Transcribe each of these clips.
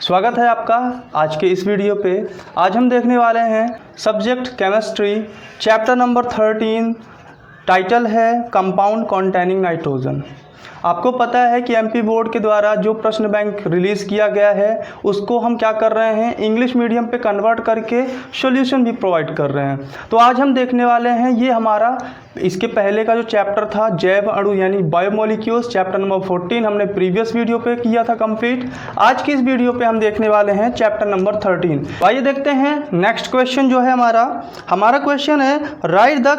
स्वागत है आपका आज के इस वीडियो पे। आज हम देखने वाले हैं subject chemistry, chapter number 13। Title है कंपाउंड कॉन्टेनिंग नाइट्रोजन। आपको पता है कि एमपी बोर्ड के द्वारा जो प्रश्न बैंक रिलीज़ किया गया है उसको हम क्या कर रहे हैं, इंग्लिश मीडियम पे कन्वर्ट करके सॉल्यूशन भी प्रोवाइड कर रहे हैं। तो आज हम देखने वाले हैं ये हमारा इसके पहले का जो चैप्टर था जैव अणु यानी बायोमोलिक्यूल्स, चैप्टर नंबर 14 हमने प्रीवियस वीडियो पे किया था कंप्लीट। आज की इस वीडियो पे हम देखने वाले हैं चैप्टर नंबर 13। आइए देखते हैं नेक्स्ट क्वेश्चन जो है हमारा क्वेश्चन है right the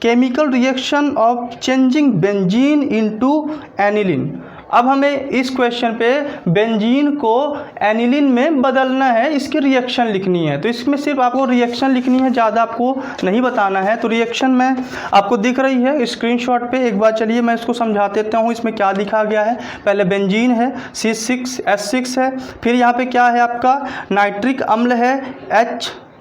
chemical reaction of changing benzene into aniline. अब हमें इस क्वेश्चन पे बेंजीन को एनिलीन में बदलना है, इसकी रिएक्शन लिखनी है। तो इसमें सिर्फ आपको रिएक्शन लिखनी है, ज़्यादा आपको नहीं बताना है। तो रिएक्शन में आपको दिख रही है स्क्रीनशॉट पे, एक बार चलिए मैं इसको समझा देता हूँ इसमें क्या लिखा गया है। पहले बेंजीन है C6H6 है, फिर यहाँ पे क्या है आपका नाइट्रिक अम्ल है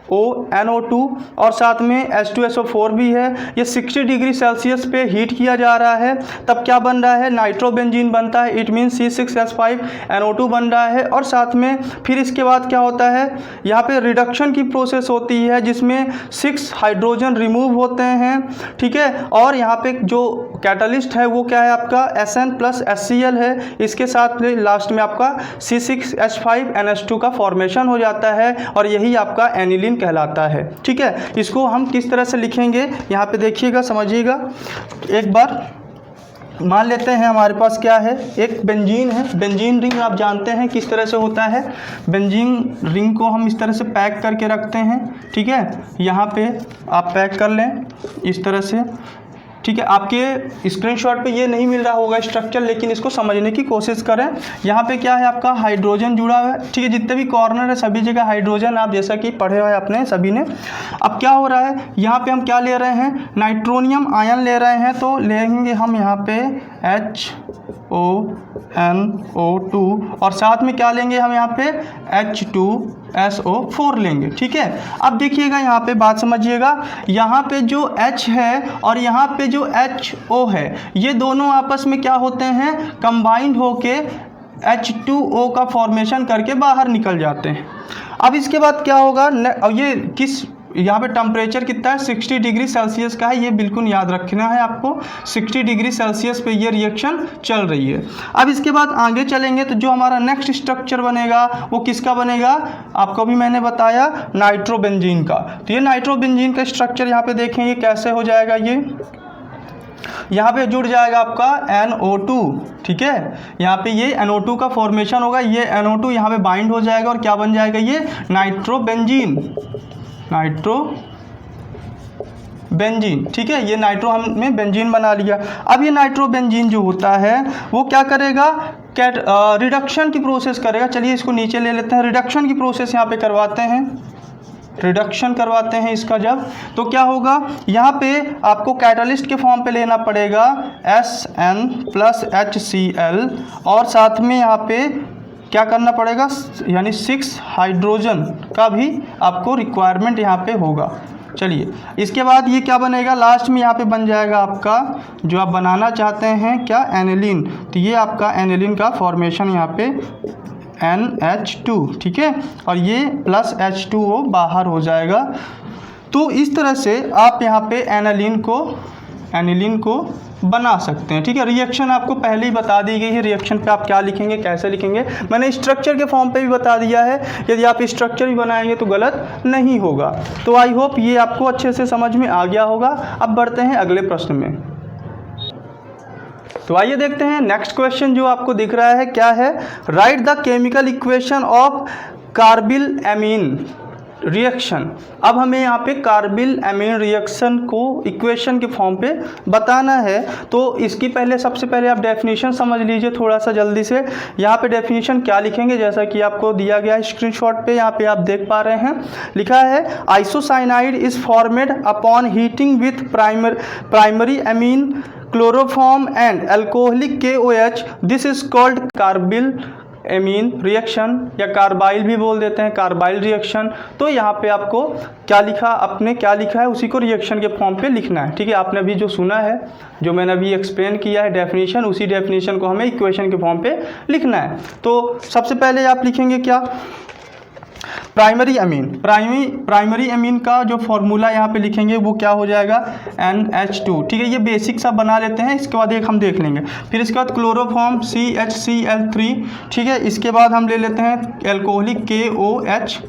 HONO2 और साथ में H2SO4 भी है। ये 60 डिग्री सेल्सियस पे हीट किया जा रहा है, तब क्या बन रहा है नाइट्रोबेंजीन बनता है। इट मीन C6H5NO2 बन रहा है। और साथ में फिर इसके बाद क्या होता है, यहाँ पे रिडक्शन की प्रोसेस होती है जिसमें 6 हाइड्रोजन रिमूव होते हैं, ठीक है। और यहाँ पे जो कैटलिस्ट है वो क्या है आपका SN+HCl है। इसके साथ लास्ट में आपका C6H5NH2 का फॉर्मेशन हो जाता है और यही आपका एनिलीन कहलाता है, ठीक है। इसको हम किस तरह से लिखेंगे यहाँ पे देखिएगा, समझिएगा एक बार। मान लेते हैं हमारे पास क्या है, एक बेंजीन है। बेंजीन रिंग आप जानते हैं किस तरह से होता है। बेंजीन रिंग को हम इस तरह से पैक करके रखते हैं, ठीक है। यहाँ पे आप पैक कर लें इस तरह से, ठीक है। आपके स्क्रीनशॉट पे ये नहीं मिल रहा होगा स्ट्रक्चर, लेकिन इसको समझने की कोशिश करें। यहाँ पे क्या है आपका हाइड्रोजन जुड़ा हुआ है, ठीक है। जितने भी कॉर्नर है सभी जगह हाइड्रोजन, आप जैसा कि पढ़े हुए आपने सभी ने। अब क्या हो रहा है, यहाँ पे हम क्या ले रहे हैं, नाइट्रोनियम आयन ले रहे हैं। तो लेंगे हम यहाँ पे HONO2 और साथ में क्या लेंगे हम यहाँ पे H2SO4 लेंगे, ठीक है। अब देखिएगा यहाँ पे बात समझिएगा, यहाँ पे जो H है और यहाँ पे जो HO है ये दोनों आपस में क्या होते हैं, कंबाइंड होके H2O का फॉर्मेशन करके बाहर निकल जाते हैं। अब इसके बाद क्या होगा, और ये किस यहाँ पे टेम्परेचर कितना है 60 डिग्री सेल्सियस का है, ये बिल्कुल याद रखना है आपको। 60 डिग्री सेल्सियस पे ये रिएक्शन चल रही है। अब इसके बाद आगे चलेंगे तो जो हमारा नेक्स्ट स्ट्रक्चर बनेगा वो किसका बनेगा, आपको भी मैंने बताया नाइट्रोबेंजीन का। तो ये नाइट्रोबेंजीन का स्ट्रक्चर यहाँ पे देखेंगे कैसे हो जाएगा। ये यहाँ पे जुड़ जाएगा आपका NO2, ठीक है। यहाँ पे ये NO2 का फॉर्मेशन होगा, ये NO2 यहाँ पे बाइंड हो जाएगा और क्या बन जाएगा ये नाइट्रोबेंजीन, ठीक है। ये नाइट्रो हमने बेंजीन बना लिया। अब ये नाइट्रोबेंजीन जो होता है वो क्या करेगा, रिडक्शन की प्रोसेस करेगा। चलिए इसको नीचे ले लेते हैं, रिडक्शन की प्रोसेस यहाँ पे करवाते हैं, रिडक्शन करवाते हैं इसका। जब तो क्या होगा, यहाँ पे आपको कैटलिस्ट के फॉर्म पे लेना पड़ेगा SN+HCl और साथ में यहाँ पे क्या करना पड़ेगा, यानी 6 हाइड्रोजन का भी आपको रिक्वायरमेंट यहाँ पे होगा। चलिए इसके बाद ये क्या बनेगा, लास्ट में यहाँ पे बन जाएगा आपका जो आप बनाना चाहते हैं क्या, एनिलीन। तो ये आपका एनिलीन का फॉर्मेशन यहाँ पे NH2, ठीक है। और ये प्लस H2O बाहर हो जाएगा। तो इस तरह से आप यहाँ पे एनिलीन को बना सकते हैं, ठीक है। रिएक्शन आपको पहले ही बता दी गई है, रिएक्शन पे आप क्या लिखेंगे कैसे लिखेंगे, मैंने स्ट्रक्चर के फॉर्म पे भी बता दिया है। यदि आप स्ट्रक्चर भी बनाएंगे तो गलत नहीं होगा। तो आई होप ये आपको अच्छे से समझ में आ गया होगा। अब बढ़ते हैं अगले प्रश्न में। तो आइए देखते हैं नेक्स्ट क्वेश्चन जो आपको दिख रहा है क्या है, right the chemical equation of carbyl amine reaction. अब हमें यहाँ पे कार्बिल एमीन रिएक्शन को इक्वेशन के फॉर्म पे बताना है। तो इसकी सबसे पहले आप डेफिनेशन समझ लीजिए थोड़ा सा जल्दी से। यहाँ पे डेफिनेशन क्या लिखेंगे, जैसा कि आपको दिया गया है स्क्रीनशॉट पे, यहाँ पे आप देख पा रहे हैं लिखा है isocyanide is formed upon heating with primary amine chloroform and alcoholic KOH, this is called carbyl amine reaction या कार्बाइल भी बोल देते हैं, कार्बाइल रिएक्शन। तो यहाँ पे आपको क्या लिखा, आपने क्या लिखा है उसी को रिएक्शन के फॉर्म पे लिखना है। ठीक है, आपने अभी जो सुना है, जो मैंने अभी एक्सप्लेन किया है डेफिनेशन, उसी डेफिनेशन को हमें इक्वेशन के फॉर्म पे लिखना है। तो सबसे पहले आप लिखेंगे क्या, प्राइमरी अमीन। प्राइमरी अमीन का जो फॉर्मूला यहाँ पे लिखेंगे वो क्या हो जाएगा, NH2। ठीक है, ये बेसिक सा बना लेते हैं, इसके बाद एक हम देख लेंगे। फिर इसके बाद क्लोरोफॉर्म CHCl3। ठीक है, इसके बाद हम ले लेते हैं एल्कोहलिक KOH।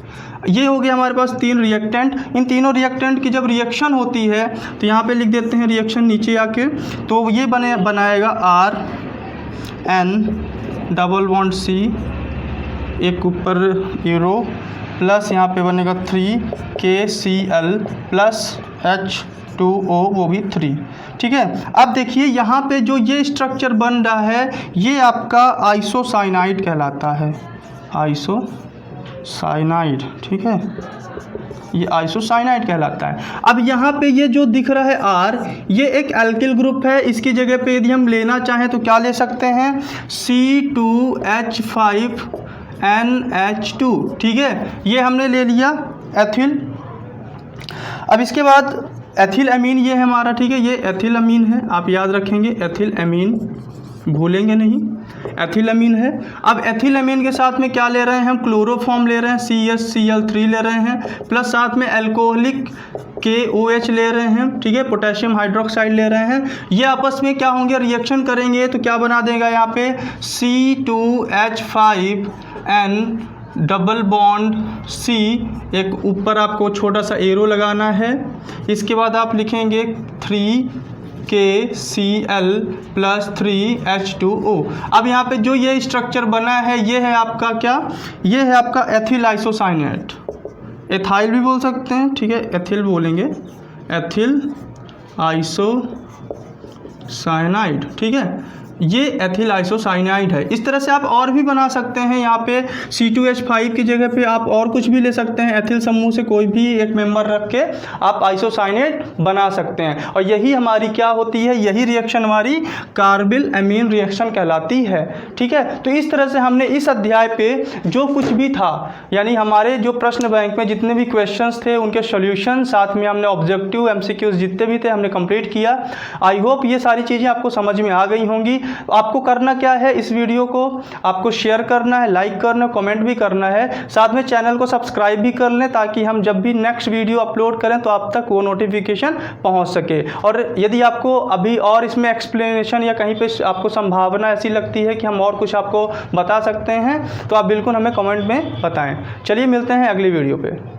ये हो गया हमारे पास 3 रिएक्टेंट। इन तीनों रिएक्टेंट की जब रिएक्शन होती है तो यहाँ पे लिख देते हैं रिएक्शन नीचे आके, तो ये बनाएगा RN डबल बॉन्ड C, एक ऊपर एरो, प्लस यहाँ पे बनेगा 3KCl प्लस H2O, वो भी 3। ठीक है, अब देखिए यहाँ पे जो ये स्ट्रक्चर बन रहा है ये आपका आइसोसाइनाइड कहलाता है, आइसोसाइनाइड। ठीक है, ये आइसोसाइनाइड कहलाता है। अब यहाँ पे ये जो दिख रहा है R, ये एक एल्किल ग्रुप है। इसकी जगह पे यदि हम लेना चाहें तो क्या ले सकते हैं, C2H5NH2। ठीक है, ये हमने ले लिया एथिल। अब इसके बाद एथिल अमीन ये है हमारा। ठीक है, ये एथिल अमीन है, आप याद रखेंगे एथिल अमीन, भूलेंगे नहीं, एथिल अमीन है। अब एथिल अमीन के साथ में क्या ले रहे हैं हम, क्लोरोफॉर्म ले रहे हैं, CHCl3 ले रहे हैं, प्लस साथ में एल्कोहलिक KOH ले रहे हैं। ठीक है, पोटेशियम हाइड्रोक्साइड ले रहे हैं। ये आपस में क्या होंगे, रिएक्शन करेंगे तो क्या बना देगा यहाँ पे, C2H5N डबल बॉन्ड C, एक ऊपर आपको छोटा सा एरो लगाना है। इसके बाद आप लिखेंगे 3KCl प्लस 3H2O। अब यहाँ पे जो ये स्ट्रक्चर बना है ये है आपका क्या, ये है आपका एथिल आइसोसाइनेट, एथाइल भी बोल सकते हैं। ठीक है, एथिल बोलेंगे, एथिल आइसोसाइनाइड। ठीक है, ये एथिल आइसोसाइनाइड है। इस तरह से आप और भी बना सकते हैं। यहाँ पे C2H5 की जगह पे आप और कुछ भी ले सकते हैं, एथिल समूह से कोई भी एक मेंबर रख के आप आइसोसाइनेट बना सकते हैं। और यही हमारी क्या होती है, यही रिएक्शन हमारी कार्बिल अमीन रिएक्शन कहलाती है। ठीक है, तो इस तरह से हमने इस अध्याय पे जो कुछ भी था, यानी हमारे जो प्रश्न बैंक में जितने भी क्वेश्चंस थे उनके सॉल्यूशन, साथ में हमने ऑब्जेक्टिव MCQs जितने भी थे हमने कंप्लीट किया। आई होप ये सारी चीज़ें आपको समझ में आ गई होंगी। आपको करना क्या है, इस वीडियो को आपको शेयर करना है, लाइक करना है, कमेंट भी करना है, साथ में चैनल को सब्सक्राइब भी कर लें ताकि हम जब भी नेक्स्ट वीडियो अपलोड करें तो आप तक वो नोटिफिकेशन पहुंच सके। और यदि आपको अभी और इसमें एक्सप्लेनेशन या कहीं पे आपको संभावना ऐसी लगती है कि हम और कुछ आपको बता सकते हैं तो आप बिल्कुल हमें कमेंट में बताएं। चलिए मिलते हैं अगली वीडियो पे।